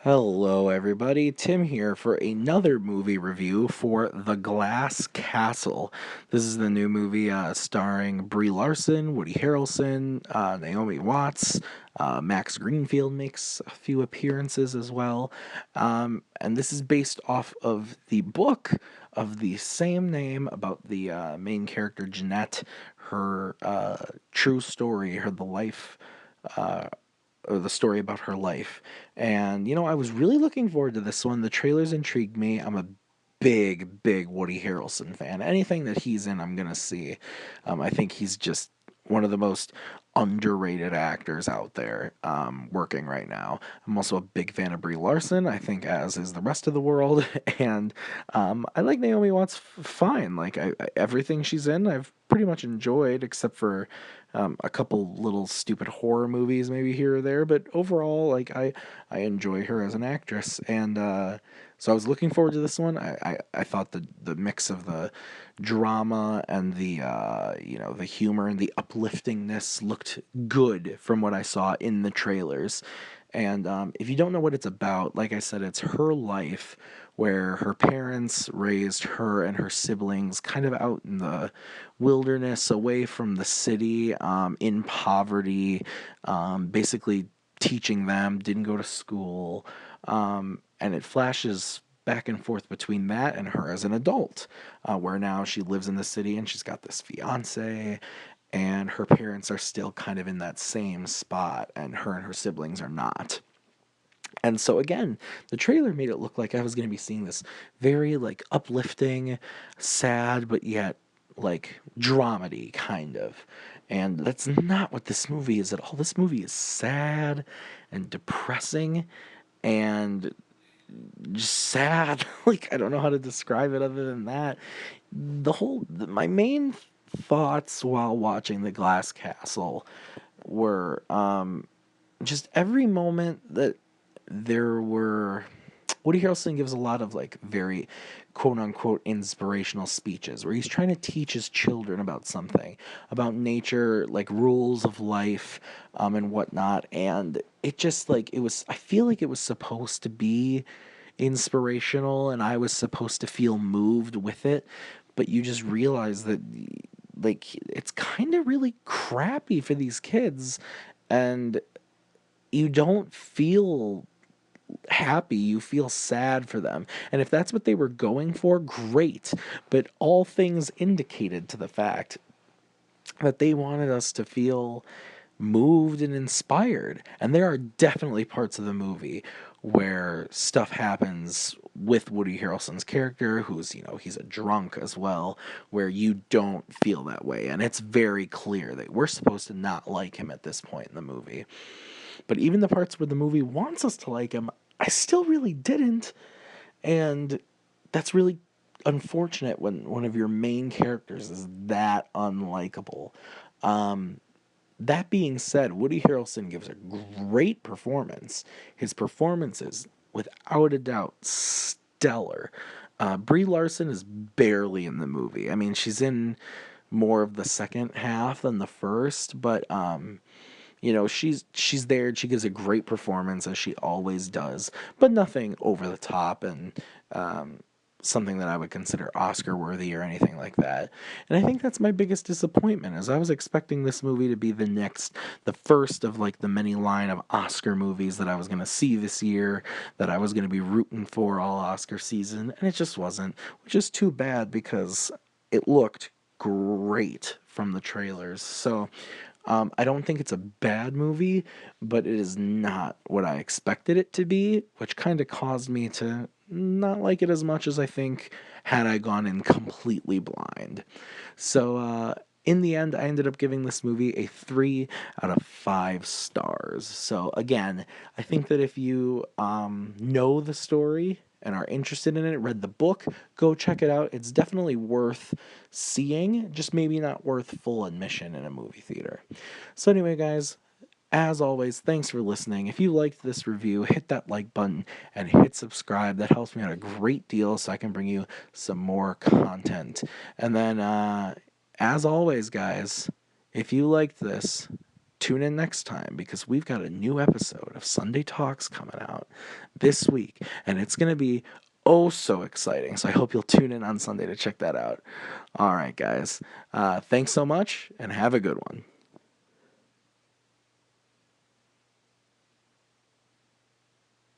Hello, everybody. Tim here for another movie review for The Glass Castle. This is the new movie starring Brie Larson, Woody Harrelson, Naomi Watts. Max Greenfield makes a few appearances as well. And this is based off of the book of the same name about the main character, Jeanette, her true story, the life. Uh, or the story about her life. And, I was really looking forward to this one. The trailers intrigued me. I'm a big Woody Harrelson fan. Anything that he's in, I'm going to see. I think he's just one of the most underrated actors out there working right now. I'm also a big fan of Brie Larson, I think, as is the rest of the world. And I like Naomi Watts fine. Like, everything she's in, I've pretty much enjoyed, except for a couple little stupid horror movies maybe here or there, but overall, like I enjoy her as an actress, and so I was looking forward to this one. I thought the mix of the drama and the the humor and the upliftingness looked good from what I saw in the trailers. And if you don't know what it's about, like I said, it's her life where her parents raised her and her siblings kind of out in the wilderness, away from the city, in poverty, basically teaching them, didn't go to school. And it flashes back and forth between that and her as an adult, where now she lives in the city and she's got this fiance, and her parents are still kind of in that same spot, and her siblings are not. And so again, the trailer made it look like I was going to be seeing this very like uplifting, sad, but yet like dramedy kind of. And that's not what this movie is at all. This movie is sad and depressing and just sad. Like, I don't know how to describe it other than that. My main thoughts while watching The Glass Castle were just every moment that there were. Woody Harrelson gives a lot of like very quote unquote inspirational speeches where he's trying to teach his children about something, about nature, like rules of life, and whatnot. And it just like it was, I feel like it was supposed to be inspirational and I was supposed to feel moved with it, but you just realize that like it's kind of really crappy for these kids, and you don't feel happy, you feel sad for them. And if that's what they were going for, great. But all things indicated to the fact that they wanted us to feel moved and inspired. And there are definitely parts of the movie where stuff happens with Woody Harrelson's character, who's, he's a drunk as well, where you don't feel that way. And it's very clear that we're supposed to not like him at this point in the movie. But even the parts where the movie wants us to like him, I still really didn't. And that's really unfortunate when one of your main characters is that unlikable. That being said, Woody Harrelson gives a great performance. His performance is, without a doubt, stellar. Brie Larson is barely in the movie. I mean, she's in more of the second half than the first, but she's there and she gives a great performance as she always does, but nothing over the top and something that I would consider Oscar worthy or anything like that. And I think that's my biggest disappointment, is I was expecting this movie to be the first of like the many line of Oscar movies that I was going to see this year, that I was going to be rooting for all Oscar season, and it just wasn't, which is too bad because it looked great from the trailers. So I don't think it's a bad movie, but it is not what I expected it to be, which kind of caused me to not like it as much as I think had I gone in completely blind. So, in the end, I ended up giving this movie a 3 out of 5 stars. So, again, I think that if you know the story and are interested in it, read the book, go check it out. It's definitely worth seeing, just maybe not worth full admission in a movie theater. So, anyway, guys, as always, thanks for listening. If you liked this review, hit that like button and hit subscribe. That helps me out a great deal so I can bring you some more content. And then, as always, guys, if you liked this, tune in next time because we've got a new episode of Sunday Talks coming out this week, and it's going to be oh so exciting. So I hope you'll tune in on Sunday to check that out. All right, guys. Thanks so much, and have a good one.